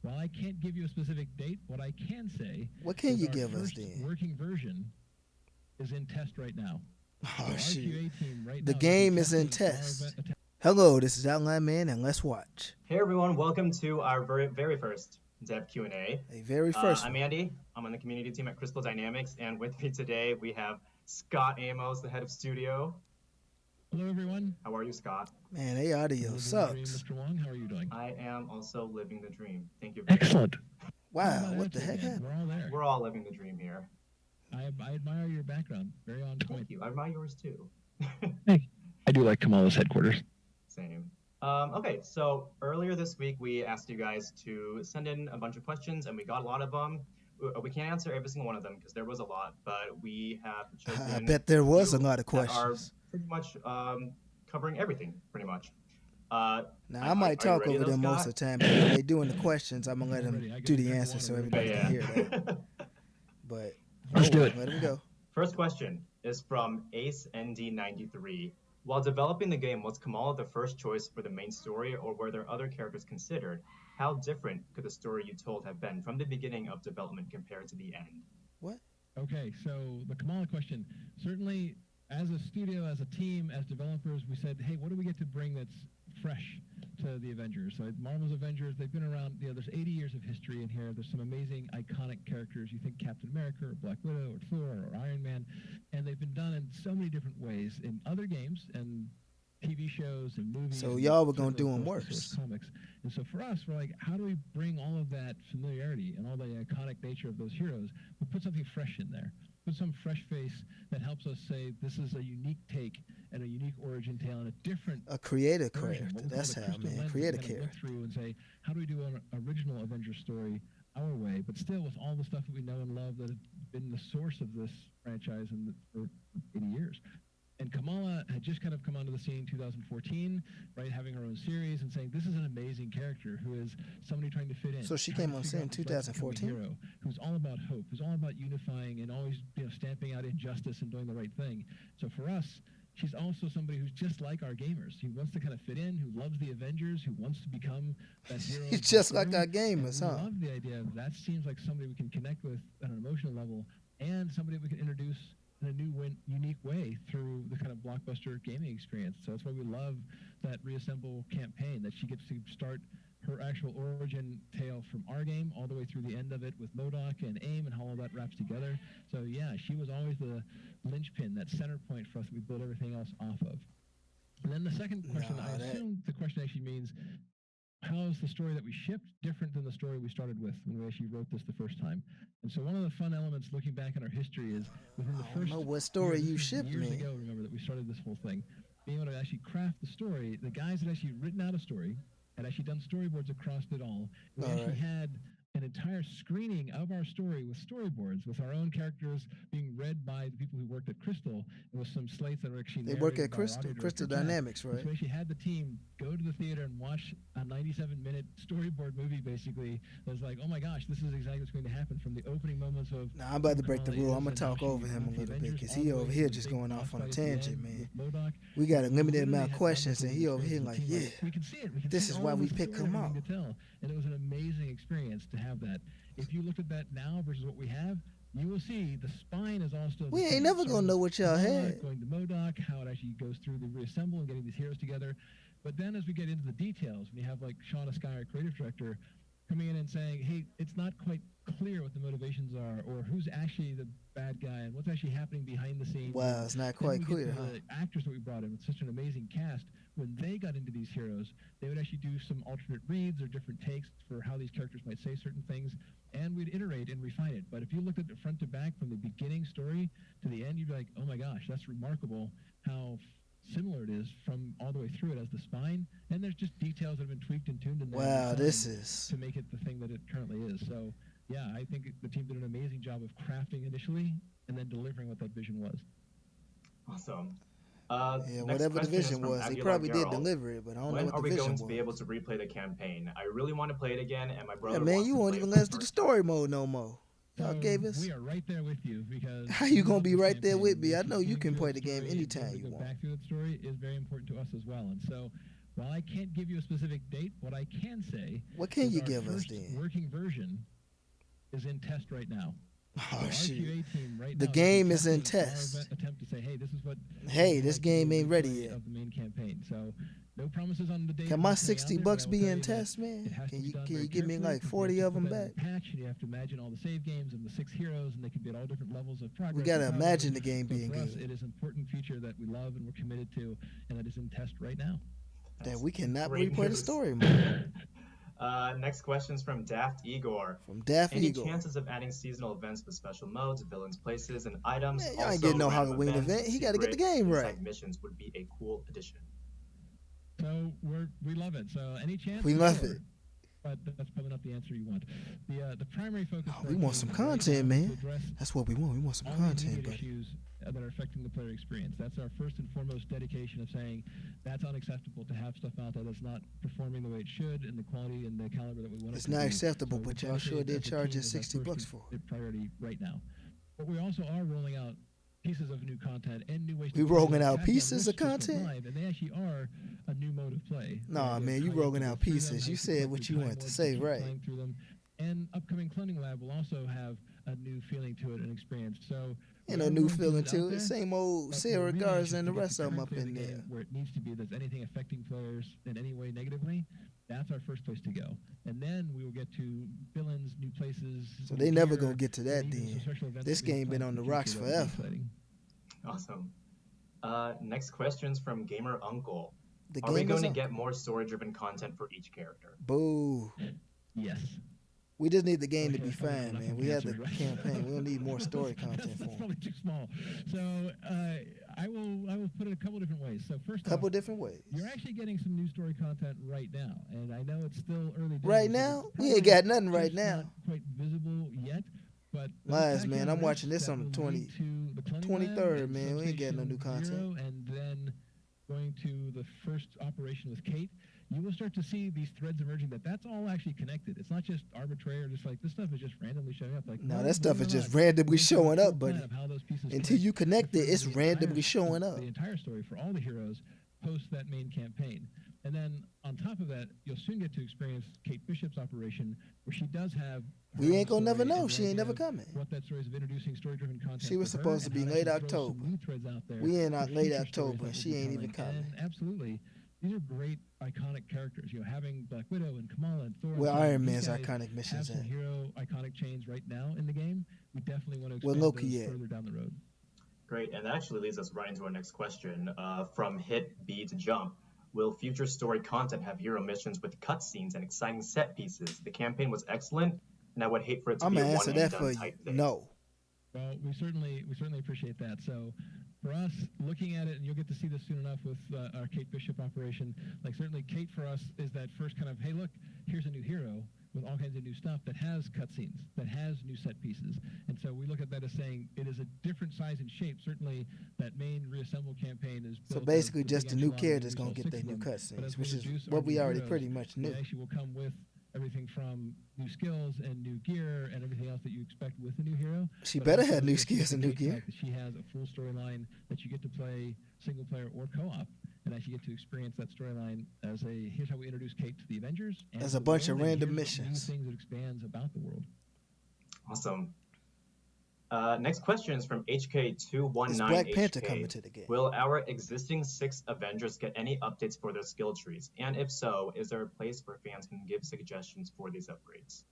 while I can't give you a specific date, what I can say What can is you our give us first then? working version is in test right now. So Oh our shoot. QA team right The now is game is in testing our test. Hello, this is Outline Man, and let's watch. Hey everyone, welcome to our very first Dev Q&A. A very first I'm one. Andy. I'm on the community team at Crystal Dynamics, and with me today we have Scott Amos, the head of studio. Hello, everyone. How are you, Scott? Man, they audio Living the sucks. dream, Mr. Wong, how are you doing? I am also living the dream. Thank you very Excellent. Wow, what the heck happened? We're all there. much. We're all living the dream here. I admire your background. Very on point. Thank you. I admire yours too. Hey, I do like Kamala's headquarters. Same. Okay, so earlier this week we asked you guys to send in a bunch of questions, and we got a lot of them. We can't answer every single one of them because there was a lot, but we have chosen. I bet there was a lot of that are questions. pretty much covering everything, pretty much. Now, I might are you talk ready over though, them most Scott? of the time, but when they doing the questions, I'm going to let I'm them ready. I got do a the drink of answers so water. everybody can hear that. But Let's do it. Let him go. First question is from Ace ND93. While developing the game, was Kamala the first choice for the main story, or were there other characters considered? How different could the story you told have been from the beginning of development compared to the end? What? Okay, so the Kamala question. Certainly, as a studio, as a team, as developers, we said, hey, what do we get to bring that's fresh to the Avengers? So Marvel's Avengers, they've been around, there's 80 years of history in here. There's some amazing, iconic characters. You think Captain America or Black Widow or Thor or Iron Man, and they've been done in so many different ways in other games and TV shows and movies. So and y'all were gonna certainly, do 'em of course, the worse. source comics. And so for us, we're like, how do we bring all of that familiarity and all the iconic nature of those heroes, but put something fresh in there? Put some fresh face that helps us say this is a unique take and a unique origin tale and a different A creative version. character. What we call That's the how, crystal man. lens Create a that we kinda look character. through and say, how do we do an original Avengers story our way, but still with all the stuff that we know and love that has been the source of this franchise for 80 years. And Kamala had just kind of come onto the scene in 2014, right, having her own series and saying, this is an amazing character who is somebody trying to fit in. So she trying came to on figure scene out what it's like to become a 2014? hero, who's all about hope, who's all about unifying and always stamping out injustice and doing the right thing. So for us, she's also somebody who's just like our gamers, who wants to kind of fit in, who loves the Avengers, who wants to become that hero. of the Just like story. our gamers, And we huh? love the idea of that seems like somebody we can connect with on an emotional level and somebody we can introduce in a new, unique way through the kind of blockbuster gaming experience. So that's why we love that Reassemble campaign, that she gets to start her actual origin tale from our game all the way through the end of it with MODOK and AIM and how all that wraps together. So yeah, she was always the linchpin, that center point for us that we build everything else off of. And then the second question, I assume the question actually means, how is the story that we shipped different than the story we started with when we actually wrote this the first time? And so one of the fun elements looking back in our history is within the I don't first know what story year, you this is shipped, years man. ago, remember that we started this whole thing, being able to actually craft the story, the guys that actually written out a story had actually done storyboards across it all. We All actually right. had an entire screening of our story with storyboards, with our own characters being read by the people who worked at Crystal, and with some slates that were actually They work narrated at by our audio Crystal director, Jack. Dynamics, And right? so we actually had the team go to the theater and watch a 97-minute storyboard movie, basically. That was like, oh my gosh, this is exactly what's going to happen from the opening moments of. Now, I'm about to break the Kamala rule. is I'm going to and how talk she over him a becomes the little bit Avengers, because all he the way over to here the just big going off boss on a fight at the tangent, end man. with MODOK. We got a We limited literally amount of had questions, and wonderful he over here experience like, as a team, yeah. we can see it. We can This see is all why of we the pick story him that we up. need to tell. And it was an amazing experience to have that. If you looked at that now versus what we have, you will see the spine is all still the We ain't same. never Starting gonna know with what y'all Kamala, had. going to MODOK, how it actually goes through the reassemble and getting these heroes together. But then as we get into the details, when you have like Shauna Sky, our creative director, coming in and saying, hey, it's not quite clear what the motivations are or who's actually the bad guy and what's actually happening behind the scenes. Wow, it's not Then quite we clear, get to huh? the actors that we brought in with such an amazing cast. When they got into these heroes, they would actually do some alternate reads or different takes for how these characters might say certain things, and we'd iterate and refine it. But if you looked at it front to back from the beginning story to the end, you'd be like, oh my gosh, that's remarkable how similar it is from all the way through it as the spine. And there's just details that have been tweaked and tuned in there Wow, and this refined is. to make it the thing that it currently is. So yeah, I think the team did an amazing job of crafting initially and then delivering what that vision was. Awesome. Yeah, Next whatever the question is vision from was, they Aguilar probably did Gerald. deliver it, but I don't know When what are the we vision going was. to be able to replay the campaign? I really want to play it again, and my Yeah, brother man, wants you to won't play even it let for us the do the first story mode no more. Y'all So gave us. we are right there with you because How you we gonna love be this right there campaign. with me? I Actually know you getting can through play that the game story and being anytime able to you go want. back through that story is very important to us as well. And so While I can't give you a specific date, what I can say What can is you our give us first then? working version is in test right now. Oh, So our shit. QA team right The now game is in testing our test. attempt to say, hey, this is what. Hey, we'd this like to game do ain't a ready replay yet. of the main campaign. So no promises on the date. Can of my this coming out 60 there, bucks but I will be tell in you that test, man? it has to be done Can very you give me carefully, like because 40 you have of to them put that in back? the patch, and you have to imagine all the save games and the 6 heroes, and they can be at all different levels of progress. We and gotta power imagine levels. the game So being for us, good. it is an important feature that we love and we're committed to, and that is in test right now. That we cannot Great replay the news. story mode. Next question's from Daft Igor. From Daffy Any Igor. chances of adding seasonal events with special modes, villains, places, and items? Man, y'all ain't Also, getting no random Halloween events, event. He gotta get the secret game inside right. missions would be a cool addition. So we love it. So any chance? We love Sure. it. But that's probably not the answer you want. The primary focus. Oh, for we our want team some right now content, is to man. address That's what we want. We want some all the content, immediate buddy. issues that are affecting the player experience. That's our first and foremost dedication of saying that's unacceptable to have stuff out there that's not performing the way it should and the quality and the caliber that we want it It's to not be. acceptable, So but we're y'all sure dedicated did as a charge team us as our 60 first bucks for it. priority right now. But we also are rolling out pieces of new content and new ways We to play rolling that out have pieces that of rich system content? live, and they actually are a new mode of play. Nah, The man, idea of you how have rolling to go out through them, pieces. how You can said collect what your you time wanted to modes say, keep right. playing through them. And upcoming Cloning Lab will also have a new feeling to it and experience. So Ain't we no are new willing feeling put it out to it. there, Same old but Sarah we're really Gars anxious and to the get rest of them current up state of in the there. game where it needs to be. If there's anything affecting players in any way negatively, that's our first place to go. And then we will get to villains, new places. So new they never gear, gonna get to and that even some then. special events This that we have game been planned on for the rocks future that will be forever. exciting. Awesome. Next question's from Gamer Uncle. The Are we game going is to on. get more story-driven content for each character? Boo. Yes. We just need the game to Okay, be that's probably fine, not man. enough We have the answer, right? campaign. We don't need more story content that's for them. probably too small. So I will put it a couple different ways. So first Couple off, different ways. you're actually getting some new story content right now, and I know it's still early days. Right so now? it's We ain't probably got nothing right just now. Not quite visible yet, but Lies, man. I'm watching this on the 23rd, man. We ain't getting no new content. And then going to the first operation with Kate, you will start to see these threads emerging that's all actually connected. It's not just arbitrary or just like this stuff is just randomly showing up. Like No, no, that stuff believe is it or just not, randomly we have a showing full up, plan buddy. of how those pieces Until connect you connect it, before it's the randomly entire- showing up. The entire story for all the heroes post that main campaign. And then on top of that, you'll soon get to experience Kate Bishop's operation, where she does have. We her ain't gonna own never story know. and the She ain't idea never of coming. What that story is of introducing story-driven content. She was for her supposed to and be how that late can throw some October. new threads out there We in for late future October, stories and that she will be ain't even telling. coming. And absolutely, these are great iconic characters. You know, having Black Widow and Kamala and Thor. and Where so on, Iron these Man's guys iconic have missions some at? hero iconic chains right now in the game. We definitely want to Where expand Loki those at? further down the road. Great, and that actually leads us right into our next question from Hit B to Jump. Will future story content have hero missions with cutscenes and exciting set pieces? The campaign was excellent, and I would hate for it to I'm be gonna a answer one that and for done you. type thing. No. Well, we certainly appreciate that. So, for us, looking at it, and you'll get to see this soon enough with our Kate Bishop operation. Like certainly, Kate for us is that first kind of, hey, look, here's a new hero with all kinds of new stuff that has cutscenes, that has new set pieces, and so we look at that as saying it is a different size and shape. Certainly, that main reassemble campaign is So built of basically, the just big the new enchilada, characters we gonna sell get 6 their of new them. But cutscenes, as we which is introduce what our we new already heroes, pretty much knew. they actually will come with everything from new skills and new gear and everything else that you expect with a new hero. She But better also have new you'll see skills the and new great gear. fact that she has a full storyline that you get to play single player or co-op, and actually get to experience that storyline as a here's how we introduce Kate to the Avengers. And As to a the bunch of world, and random here's what missions. New things it expands about the world. Awesome. Next question is from Is HK219HK. Black Panther coming to the game? Will our existing 6 Avengers get any updates for their skill trees? And if so, is there a place where fans can give suggestions for these upgrades?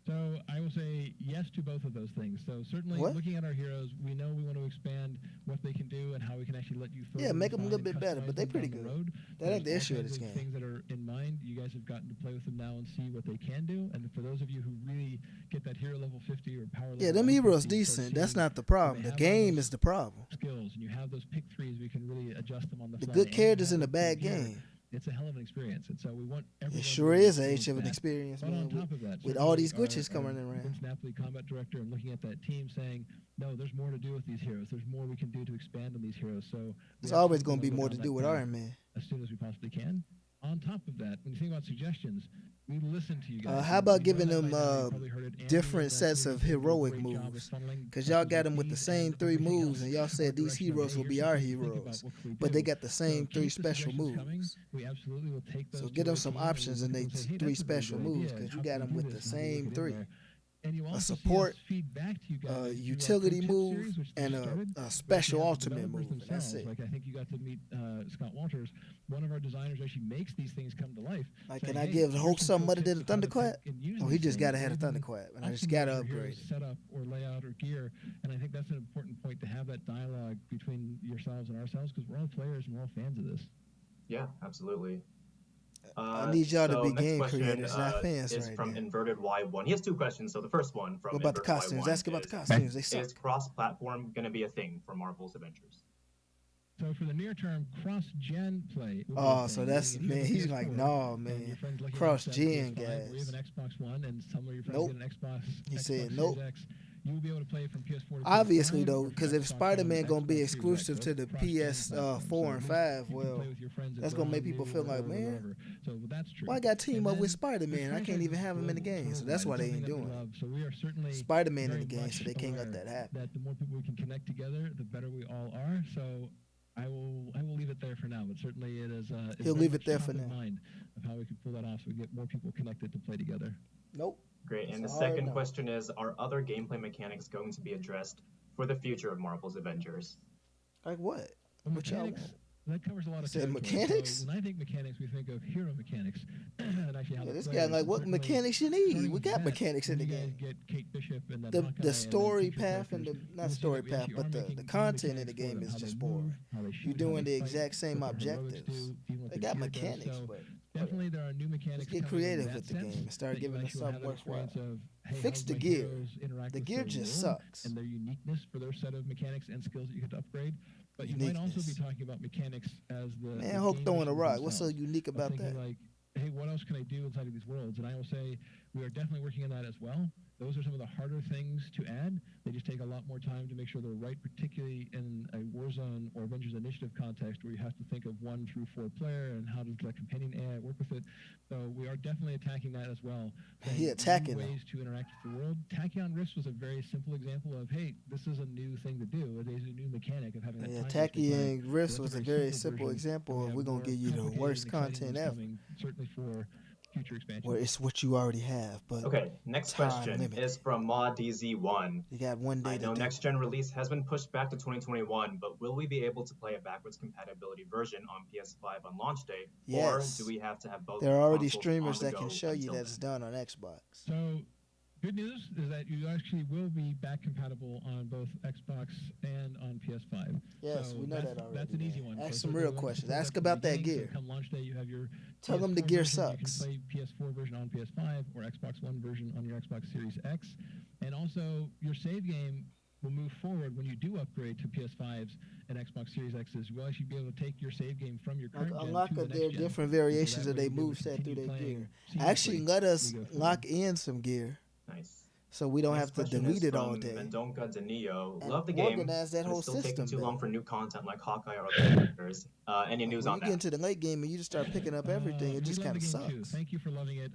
So I will say yes to both of those things. So certainly What? looking at our heroes, we know we want to expand what they can do and how we can actually let you further Yeah, make 'em a refine little and bit better, customize but they them pretty down the good. road. That ain't the There's issue all of this kinds game. Things that are in mind. You guys have gotten to play with them now and see what they can do. And for those of you who really get that hero level 50 or power level Yeah, them 150, heroes start decent. That's seeing not the when problem. they The have all game those is the problem. skills and you have those pick threes, we can really adjust them on the The fly. good and characters have in a cool bad gear. game. It's a hell of an experience, and so we want everyone. It to sure really is a experience H of an that. experience, But on man. top of that, With all these certainly glitches coming around. Vince Napoli, combat director, and looking at that team, saying, "No, there's more to do with these heroes. There's more we can do to expand on these heroes." So It's always going gonna be more to do with Iron Man. as soon as we possibly can. on top of that, when you think about suggestions, we listen to you guys. How about We know giving that them by now. You probably heard it. Andy different and the sets of community did a heroic great job of moves? funneling Because y'all got them with the feed same and 3 everything moves, else and y'all our said these direction of, heroes hey, will here's be some our things to think about. heroes. What can we But they do? got the same So 3 keep the special suggestions moves. coming. We absolutely will take those So to get our them some team, and options we in they will say, hey, 3 that's a really special good moves, idea, because and you how got can them we do with the this, and how do we same work it in 3. there? And you A also see us support, feed back to you guys through our utility pro tip move, series, which and just started. a We actually special have the ultimate developers move, and that's themselves. it. Like I think you got to meet Scott Walters. One of our designers actually makes these things come to life. Like, saying, can I hey, give here's Hulk some something pro other than a tips of how to thunderclap? pick and use Oh, he these just got to things, have a or even thunderclap, and I just got to optimize your upgrade hero's it. setup or layout or gear. And I think that's an important point to have that dialogue between yourselves and ourselves, because we're all players and we're all fans of this. Yeah, absolutely. I need y'all to be Next game question creators, not fans is right from now. Inverted Y1. He has 2 questions. So the first one from What about the Inverted costumes? Y1 Ask about the is, costumes. They suck. is cross-platform going to be a thing for Marvel's Avengers? So for the near term, cross-gen play. Will be Oh, a so thing. that's, Meaning if man, you have he's a like, PS4, nah, and man. your friend's lucky enough Cross to have a gen, PS5, or you guys. have an Xbox One, and some of your friends Nope. get an Xbox. He Xbox said, Series nope. X, you will be able to play from PS4 to Obviously, PS5, though, or because from if Xbox Spider-Man One gonna be Xbox Series X. exclusive So to it's the cross-gen PS4 platform. and So 5, you can well, play with your friends that's that gonna are make on people new feel or like, old or man, whatever. So that's true. why I got team And up with then Spider-Man? I the can't even franchise have is him in the global. game, It's so that's why worldwide. they It's ain't something doing that we it. love. So we are certainly Spider-Man in very the game, much so they can't let aware that happen. that the more people we can connect together, the better we all are. So I will leave it there for now, but certainly it is. He'll very leave it much there top for of now. mind of how we can pull that off, so we get more people connected to play together. Nope. Great. And the It's a hard second no. question is, are other gameplay mechanics going to be addressed for the future of Marvel's Avengers? Like what? Well, What y'all mechanics, want? that covers a lot of Said territory. mechanics? So when I think mechanics, we think of hero mechanics, and actually how Yeah, the this guy players, like, and what certainly mechanics you starting need? We with got that, mechanics in when the you guys game. get Kate Bishop and then The Hawkeye story and then path and characters, not you'll see story that we path, actually but are the making new content in the mechanics for game them, is how just they move, boring. how they shoot, You're how doing they the fight, exact same what their heroics objectives. do, even what They their got gear does. mechanics, So but definitely there are new mechanics get coming in creative that with the sense, game and start that giving you us actually will something have that worthwhile. experience of, hey, Fix how the do my gear. heroes interact The with gear their just world sucks. and their uniqueness for their set of mechanics and skills that you get to upgrade. But you might also be Uniqueness. talking about mechanics as the Man, Hulk game throwing a missions rock. What's so themselves, unique of about thinking that? like, hey, what else can I do inside of these worlds? And I will say we are definitely working on that as well. Those are some of the harder things to add. They just take a lot more time to make sure they're right, particularly in a Warzone or Avengers Initiative context where you have to think of 1 through 4 player and how does the companion AI work with it. So we are definitely attacking that as well. He attacking new them. ways to interact with the world. Tachyon Rifts was a very simple example of, hey, this is a new thing to do. It is a new mechanic of having that Yeah, time space Tachyon time. Rifts So was that's a very simple simple version, example and we of have we're going more to give you the complicated worst and exciting content ones ever. coming, certainly for future expansion. Where it's what you already have, but Okay, next time question limited. is from MaDZ1. You got one day I to know do next it. gen release has been pushed back to 2021, but will we be able to play a backwards compatibility version on PS5 on launch day? Yes. Or do we have to have both There are already consoles streamers on the that can go show you until that's then? done on Xbox. So, good news is that you actually will be back compatible on both Xbox and on PS5. Yes, so we know that already. That's an easy man. one. Ask So some certainly real we want to questions. support Ask from about the that beginning. gear. So come launch day, you have your Tell them the PS4 gear version, you can sucks. play PS4 version on PS5 or Xbox One version on your Xbox Series X. And also, your save game will move forward when you do upgrade to PS5s and Xbox Series X's. You'll actually be able to take your save game from your current gen Unlock to the their next gen. different And so variations that of way their you'll be able to moveset through continue their playing gear. seamlessly Actually, let us as we go forward. lock in some gear Nice. so we don't Next have to question delete is it all from day. Mendonca Danilo. And Love the game, organize that but whole it's still taking system too better. long for new content like Hawkeye or other characters. Any Like, news when on you get that? into the late game and you just start picking up everything, it just we love kind the of game too. sucks. Thank you for loving it.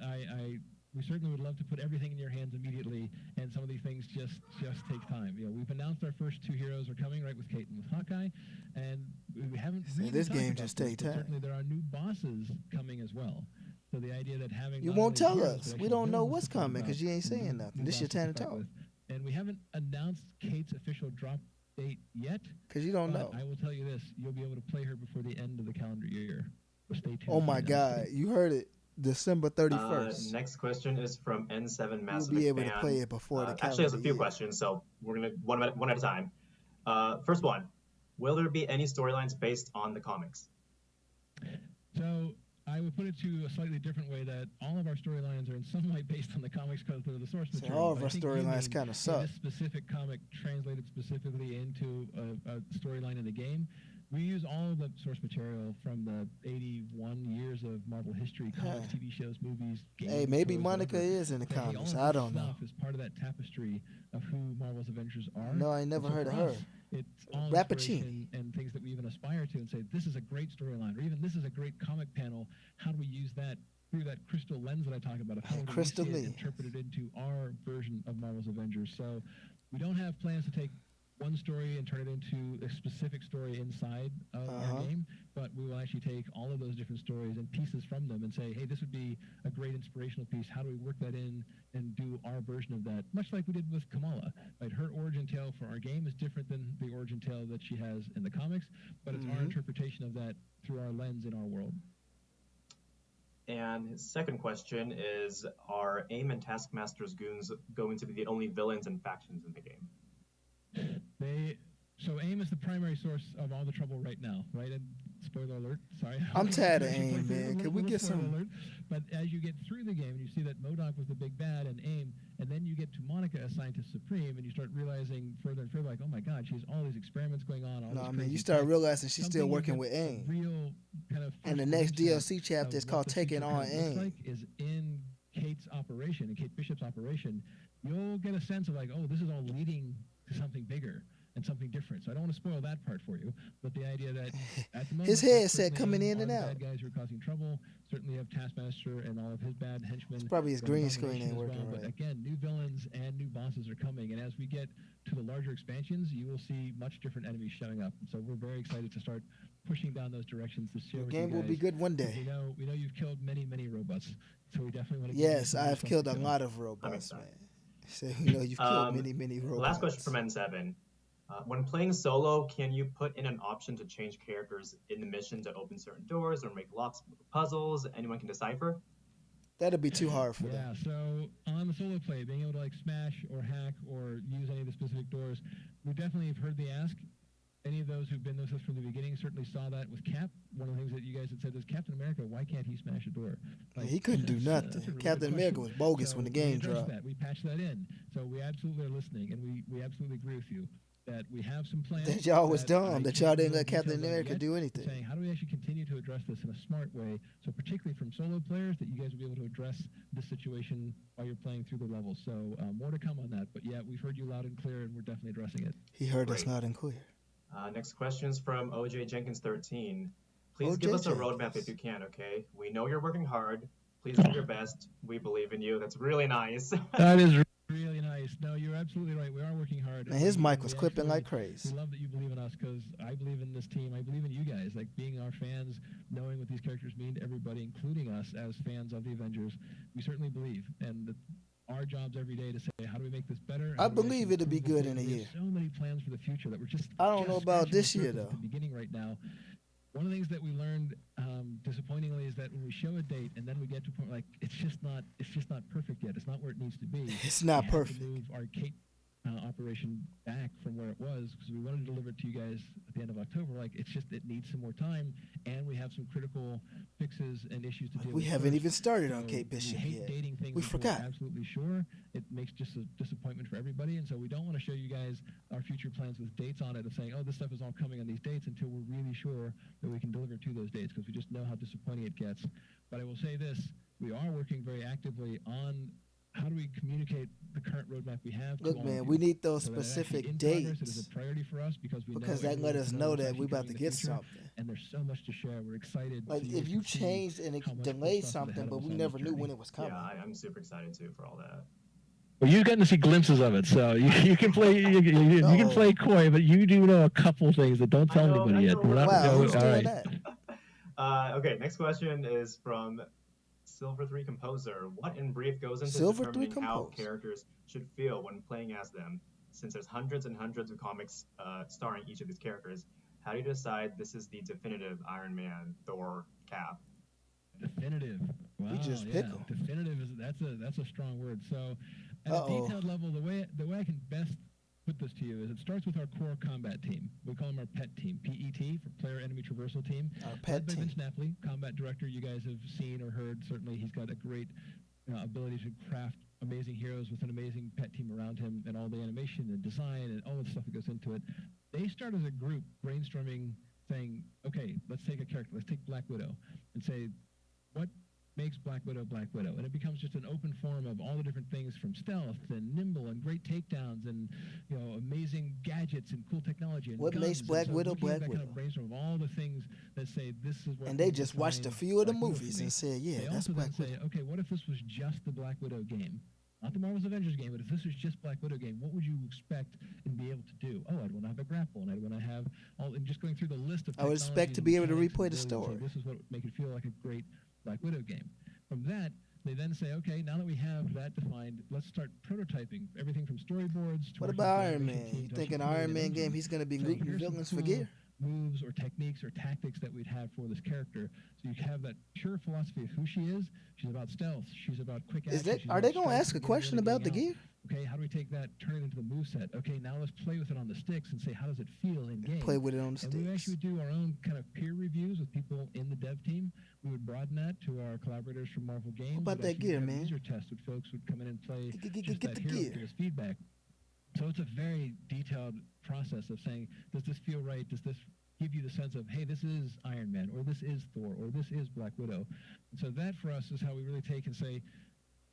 We certainly would love to put everything in your hands immediately, and some of these things just take time. You know, we've announced our first 2 heroes are coming, right, with Kate and with Hawkeye, and we haven't really this talked game about just this, take but time. certainly there are new bosses coming as well. So the idea that having You not won't only tell heroes, us. but We actually don't know villains what's to talk coming because about, you ain't saying new nothing. This your bosses to time to fight talk with. And we haven't announced Kate's official drop date yet. because you don't But know. I will tell you this: you'll be able to play her before the end of the calendar year. So stay tuned. Oh for my the God, announcement. you heard it. December 31st. Next question is from N7 You'll Massive be able Fan. to play it before the Actually, has calendar a few year. questions, so we're gonna one at a time. First one: will there be any storylines based on the comics? So I would put it to a slightly different way that all of our storylines are in some way based on the comics because they're the source So material. all of But I our think you storylines mean, kind of hey, suck. this specific comic translated specifically into a storyline in the game. We use all of the source material from the 81 years of Marvel history, comics, TV shows, movies, games. Hey, maybe toys, Monica whatever. is in the Say, hey, all comics. of I this don't know. stuff is part part of that tapestry of who Marvel's Avengers are. No, I never heard of her. It's all Rappaccini. inspiration and things that we even aspire to and say, this is a great storyline, or even this is a great comic panel. How do we use that through that crystal lens that I talk about of how do we see it interpreted into our version of Marvel's Avengers? So we don't have plans to take one story and turn it into a specific story inside of our game, but we will actually take all of those different stories and pieces from them and say, hey, this would be a great inspirational piece. How do we work that in and do our version of that? Much like we did with Kamala, right? Her origin tale for our game is different than the origin tale that she has in the comics, but it's our interpretation of that through our lens in our world. And his second question is, are AIM and Taskmaster's goons going to be the only villains and factions in the game? So AIM is the primary source of all the trouble right now, right? And spoiler alert, sorry. I'm tired of AIM, man. Can we get some? Alert. But as you get through the game, and you see that MODOK was the big bad and AIM, and then you get to Monica as Scientist Supreme, and you start realizing further and further, like, oh my God, she has all these experiments going on. You start realizing she's still working with AIM. Real kind of. And the next DLC chapter is called Taking on AIM. Like is in Kate's operation, and Kate Bishop's operation. You'll get a sense of like, oh, this is all leading to something bigger and something different. So I don't want to spoil that part for you, but the idea that at the moment, his headset coming in and out. Bad guys who are causing trouble. Certainly have Taskmaster and all of his bad henchmen. It's probably his green screen ain't working right. But again, new villains and new bosses are coming, and as we get to the larger expansions, you will see much different enemies showing up. So we're very excited to start pushing down those directions this year. The game will be good one day. We know you've killed many robots, so we definitely want to. Yes, I've killed a lot of robots, man. So you've killed many robots. Last question from N7. When playing solo, can you put in an option to change characters in the mission to open certain doors or make locks with puzzles anyone can decipher? That'd be too hard for them. Yeah, so on the solo play, being able to like smash or hack or use any of the specific doors, we definitely have heard the ask. Any of those who've been with us from the beginning certainly saw that with Cap. One of the things that you guys had said is, Captain America, why can't he smash a door? Like, he couldn't do nothing. Really Captain America was bogus when the game dropped. We patched that in. So we absolutely are listening, and we absolutely agree with you that we have some plans. That y'all was dumb, that y'all didn't let Captain America do anything. Saying, how do we actually continue to address this in a smart way? So particularly from solo players, that you guys will be able to address this situation while you're playing through the levels. So more to come on that. But yeah, we've heard you loud and clear, and we're definitely addressing it. He heard us loud and clear. Next question is from OJ Jenkins 13. Please give us a roadmap if you can, okay? We know you're working hard. Please do your best. We believe in you. That's really nice. That is really nice. No, you're absolutely right. We are working hard. And his mic was clipping like crazy. We love that you believe in us because I believe in this team. I believe in you guys. Like being our fans, knowing what these characters mean to everybody, including us as fans of the Avengers. We certainly believe. And our jobs every day to say, how do we make this better? I believe it'll be good in a year. So many plans for the future that we're just. I don't know about this year though. At the beginning right now. One of the things that we learned disappointingly is that when we show a date and then we get to a point like it's just not perfect yet. It's not where it needs to be. It's not perfect. We have to move our Kate operation back from where it was because we wanted to deliver it to you guys at the end of October. Like it needs some more time, and we have some critical fixes and issues to deal with. We haven't even started on Kate Bishop yet. Dating things we forgot. Absolutely sure. It makes just a disappointment for everybody, and so we don't want to show you guys our future plans with dates on it of saying, oh, this stuff is all coming on these dates until we're really sure that we can deliver to those dates because we just know how disappointing it gets. But I will say this, we are working very actively on how do we communicate the current roadmap we have? Look, man, we need those specific dates. It is a priority for us because that let us know that we're about to get something. And there's so much to share. We're excited. Like if you changed and delayed something, but we never knew when it was coming. Yeah, I'm super excited too for all that. Well, you've gotten to see glimpses of it, so you can play you can play coy, but you do know a couple things that don't tell anybody yet. We're not all right. That? Okay, next question is from Silver 3 Composer. What in brief goes into determining how characters should feel when playing as them? Since there's hundreds and hundreds of comics starring each of these characters, how do you decide this is the definitive Iron Man, Thor, Cap? Definitive. Wow, we just pick them. Definitive that's a strong word. So at a detailed level, the way I can best put this to you is it starts with our core combat team. We call them our PET team, PET for Player Enemy Traversal Team. Our PET team. Vince Napoli, combat director. You guys have seen or heard. Certainly, he's got a great ability to craft amazing heroes with an amazing PET team around him, and all the animation and design and all the stuff that goes into it. They start as a group brainstorming, saying, "Okay, let's take a character. Let's take Black Widow, and say, what makes Black Widow Black Widow, and it becomes just an open forum of all the different things from stealth and nimble and great takedowns and amazing gadgets and cool technology. And what guns. makes Black Widow Black Widow? Widow? Kind of brainstorm of all the things that say this is what. And they just watched a few of the movies and said, yeah, that's Black Widow. Say, okay, what if this was just the Black Widow game? Not the Marvel's Avengers game, but if this was just Black Widow game, what would you expect and be able to do? Oh, I'd want to have a grapple, and I'd want to have all, and just going through the list of. I would expect to be able to replay the story. This is what would make it feel like a great Black Widow game. From that, they then say, okay, now that we have that defined, let's start prototyping everything from storyboards to. What about Iron Man? You think an Iron Man game he's going to be looting villains for gear? Moves or techniques or tactics that we'd have for this character. So you have that pure philosophy of who she is. She's about stealth. She's about quick action. Are they going to ask a question about the gear? Okay, how do we take that, turn it into the moveset? Okay, now let's play with it on the sticks and say, how does it feel in game? Play with it on the sticks. And we actually do our own kind of peer reviews with people in the dev team. We would broaden that to our collaborators from Marvel Games. What about that gear, man? User tests with folks would come in and play get the gear. Give us feedback. So it's a very detailed process of saying, does this feel right? Does this give you the sense of, hey, this is Iron Man, or this is Thor, or this is Black Widow? And so that for us is how we really take and say,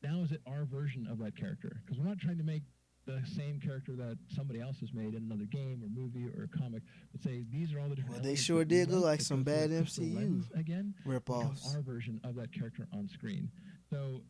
now is it our version of that character? Because we're not trying to make the same character that somebody else has made in another game or movie or comic, but say these are all the different. Well, they sure did look like some bad MCU rip-offs. Our version of that character on screen. So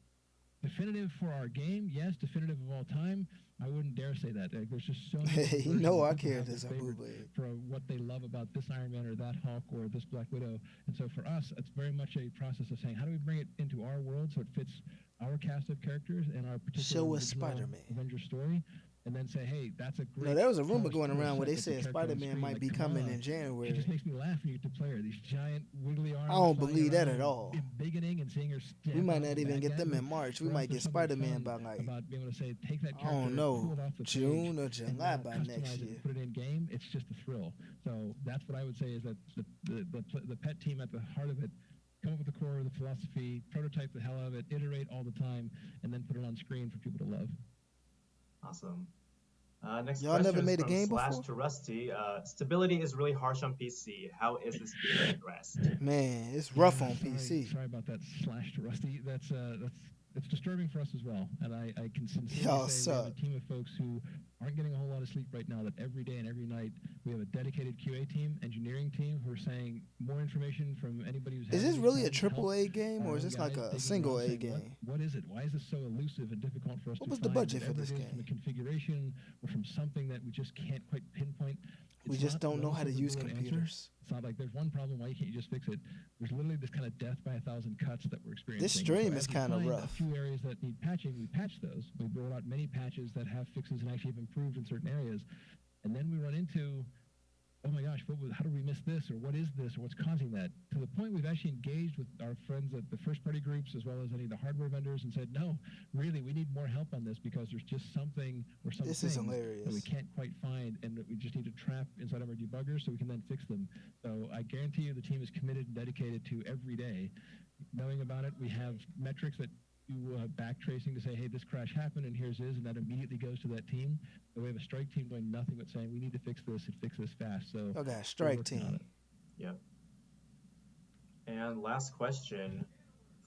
definitive for our game, yes. Definitive of all time, I wouldn't dare say that. Like, there's just so many. You know our characters are bootleg. For what they love about this Iron Man or that Hulk or this Black Widow. And so for us, it's very much a process of saying, how do we bring it into our world so it fits our cast of characters and our particular Spider-Man Avengers story? And then say, hey, that's a great. No, there was a rumor going around where they said Spider-Man might be coming in January. It just makes me laugh when you get to play her. These giant wiggly arms. I don't believe that at all. Embiggening and seeing her. We might not even get them in March. We might get Spider-Man by about being able to say, take that character, I don't know, June or July by next year. Put it in game. It's just a thrill. So that's what I would say is that the pet team at the heart of it. Come up with the core of the philosophy, prototype the hell out of it, iterate all the time, and then put it on screen for people to love. Awesome. Next Y'all question never made is a game from before? Slash to Rusty. Stability is really harsh on PC. How is this being addressed? Man, it's rough on PC. Sorry about that, Slash to Rusty. That's it's disturbing for us as well. And I can sincerely Y'all say we have suck. a team of folks who aren't getting a whole lot of sleep right now, that every day and every night we have a dedicated QA team, engineering team, who are saying more information from anybody who's. Is this really a AAA game, or is this like a single A game? What is it? Why is this so elusive and difficult for us to find? What was the budget for this game? From a configuration or from something that we just can't quite pinpoint. We just don't know how to use computers. It's not like there's one problem. Why can't you just fix it? There's literally this kind of death by 1,000 cuts that we're experiencing. This stream is kind of rough. A few areas that need patching, we patch those. We roll out many patches that have fixes and actually have improved in certain areas. And then we run into, oh my gosh, how do we miss this? Or what is this? Or what's causing that? To the point we've actually engaged with our friends at the first-party groups as well as any of the hardware vendors and said, no, really, we need more help on this because there's just something or something that we can't quite find and that we just need to trap inside of our debuggers so we can then fix them. So I guarantee you the team is committed and dedicated to every day knowing about it. We have metrics that do back tracing to say, hey, this crash happened and here's his, and that immediately goes to that team. So we have a strike team doing nothing but saying, we need to fix this and fix this fast. So okay, strike team. Yep. And last question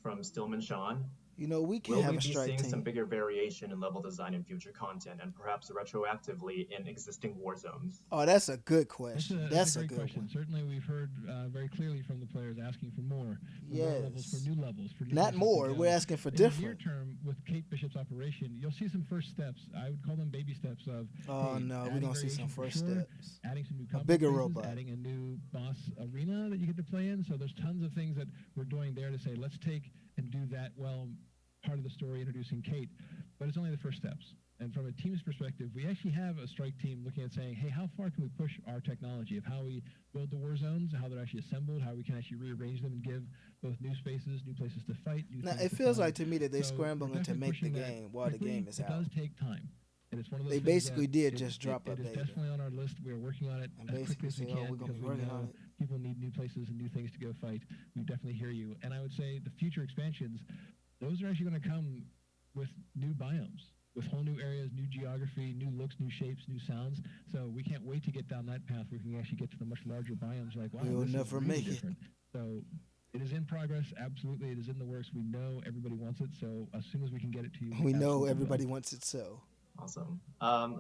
from Stillman Sean. You know, we can have a strike team. Will we be seeing some bigger variation in level design in future content and perhaps retroactively in existing war zones? Oh, that's a good question. That's a good question. One. Certainly, we've heard very clearly from the players asking for more. Yes. For new levels. For new Not more. We're asking for different. In the near term, with Kate Bishop's operation, you'll see some first steps. I would call them baby steps of. Oh, no. We're going to see some first steps. Adding some new a bigger robot. Adding a new boss arena that you get to play in. So there's tons of things that we're doing there to say, let's take and do that well. Part of the story introducing Kate, but it's only the first steps. And from a team's perspective, we actually have a strike team looking at saying, hey, how far can we push our technology of how we build the war zones, how they're actually assembled, how we can actually rearrange them and give both new spaces, new places to fight. Now, it feels like to me that they're scrambling to make the game while the game is out. It does take time. And it's one of those they basically did just drop a beta. It is definitely on our list. We are working on it as quickly as we can because we know people need new places and new things to go fight. We definitely hear you. And I would say the future expansions, those are actually going to come with new biomes, with whole new areas, new geography, new looks, new shapes, new sounds. So we can't wait to get down that path where we can actually get to the much larger biomes like, wow, we'll this never is really make different. it. So It is in progress. Absolutely, it is in the works. We know everybody wants it, so as soon as we can get it to you, We know absolutely everybody will. wants it so. Awesome.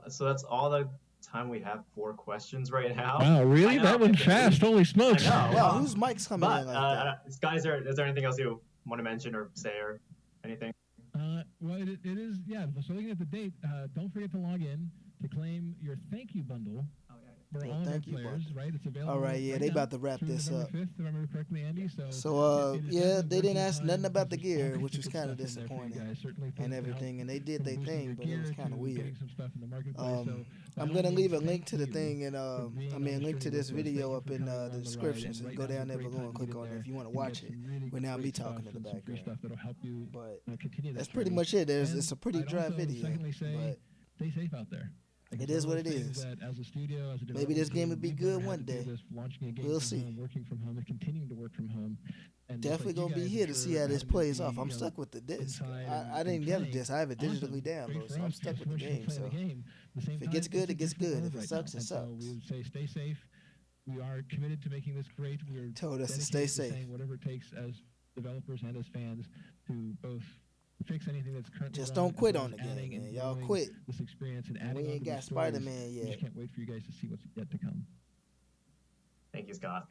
So that's all the time we have for questions right now. Wow, I really? know. That went fast. Holy I smokes! know. Wow, whose mic's coming But in like that? Scott, is there anything else you want to mention or say or anything? Well, it is, yeah. So looking at the date, don't forget to log in to claim your thank you bundle for Your all of our thank you players, bundle. right? It's available. All right, yeah, right they now about to wrap through this November up. 5th, if I remember correctly, Andy. So, So, it is yeah, definitely they didn't worth ask your nothing time about the because there's all gear, kinds which of was good kind of stuff in there for you disappointing guys. Certainly and things to help everything. And they did from their boosting thing, your but it gear was kind to of weird. getting some stuff in the marketplace. So by I'm all gonna leave means, a link thank to the you thing and for being I on mean a this link to journey this with us. Thank video you up for in coming the along the ride. description. And So you right go now is a down there great below time and to get click in on it there if you want to and watch get it. some really But now me great talking stuff in the and some free background. stuff that'll help you But continue that that's pretty journey. much it. And It's a pretty I'd dry also video, secondly say, but stay safe out there. Like, it it's is one what of it those things is. that as a studio, as a Maybe development this game team, would be we've never good had one to do day. this, launching a game We'll from see. home, working from home, and continuing to work from home. And just Definitely like you gonna be guys, here I'm to see sure how this having to plays be, off. I'm you know, stuck with the disc. inside I and didn't get a playing, disc. I have it digitally awesome, great downloaded, for so I'm us. stuck Yes, with the we're still game. playing So the game. At the same if it time, gets good, it things gets are different good. world If it right sucks, now. it And so we sucks. would say stay safe. We are committed to making this great. We are Told us to dedicated stay to safe. saying whatever it takes as developers and as fans to both fix anything that's currently Just wrong, don't as quit well on as the game, adding and man. Y'all growing quit. this experience and And adding we on ain't to the got stories. Spider-Man We yet. just can't wait for you guys to see what's yet to come. Thank you, Scott.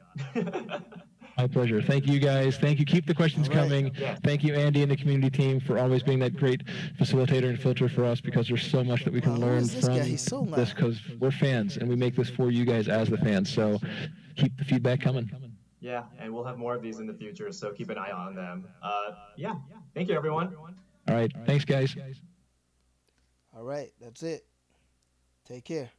My pleasure. Thank you, guys. Thank you. Keep the questions All right. coming. Yeah. Thank you, Andy, and the community team for always being that great facilitator and filter for us, because there's so much that we Wow, can who learn is this from guy? He's so this, loud. because we're fans and we make this for you guys as the fans. So keep the feedback coming. Yeah, and we'll have more of these in the future, so keep an eye on them. Yeah, thank you, everyone. All right. Thanks, guys. All right, that's it. Take care.